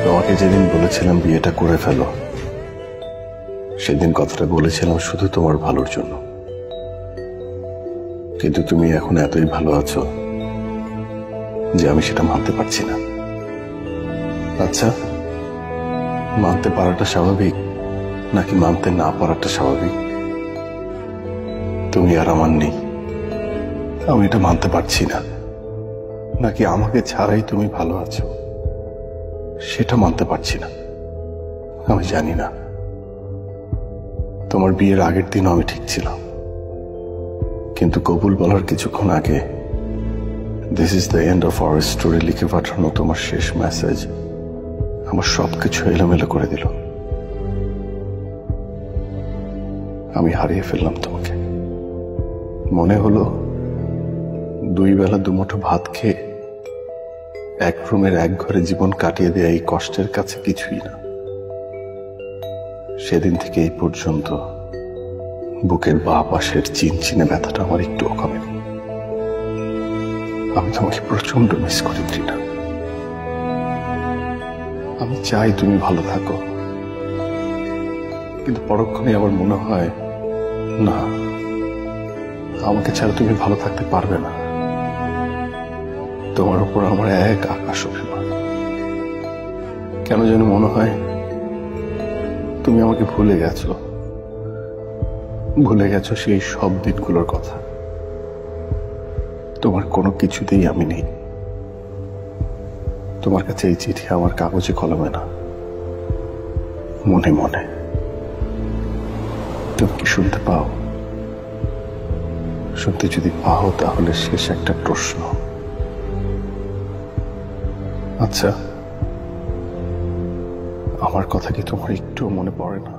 তোমাকে যেদিন বলেছিলাম বিয়েটা করে ফেলো, সেদিন কথাটা বলেছিলাম শুধু তোমার ভালোর জন্য। কিন্তু তুমি এখন এতই ভালো আছো যে আমি সেটা মানতে পারছি না। আচ্ছা, মানতে পারাটা স্বাভাবিক নাকি মানতে না পারাটা স্বাভাবিক? তুমি আর আমার নেই, আমি এটা মানতে পারছি না। নাকি আমাকে ছাড়াই তুমি ভালো আছো, সেটা মানতে পারছি না। আমি জানি না। তোমার বিয়ের আগের দিন আমি ঠিক ছিলাম, কিন্তু কবুল বলার কিছুক্ষণ আগে this is the end of our story লিখে পাঠানো তোমার শেষ মেসেজ আমার সবকিছু এলোমেলো করে দিল। আমি হারিয়ে ফেললাম তোমাকে। মনে হলো দুই বেলা দুমুঠো ভাত খেয়ে এক রুমের এক ঘরে জীবন কাটিয়ে দেয়া এই কষ্টের কাছে কিছুই না। সেদিন থেকে এই পর্যন্ত বুকের বাঁ পাশের চিনচিনে ব্যথাটা আমার একটুও কমেনি। আমি তোমাকে প্রচন্ড মিস করি ত্রিনা। আমি চাই তুমি ভালো থাকো, কিন্তু পরক্ষণে আমার মনে হয় না, আমাকে ছাড়া তুমি ভালো থাকতে পারবে না। তোমার উপর আমার এক আকাশ অভিমান। কেন যেন মনে হয় তুমি আমাকে ভুলে গেছো সেই সব দিনগুলোর কথা। তোমার কোনো কিছুতেই আমি নেই। তোমার কাছে এই চিঠি আমার কাগজে কলমে না, মনে মনে। তুমি কি শুনতে পাও? শুনতে যদি পাও তাহলে শেষ একটা প্রশ্ন। আচ্ছা, আমার কথা কি তোমার একটু মনে পড়ে না?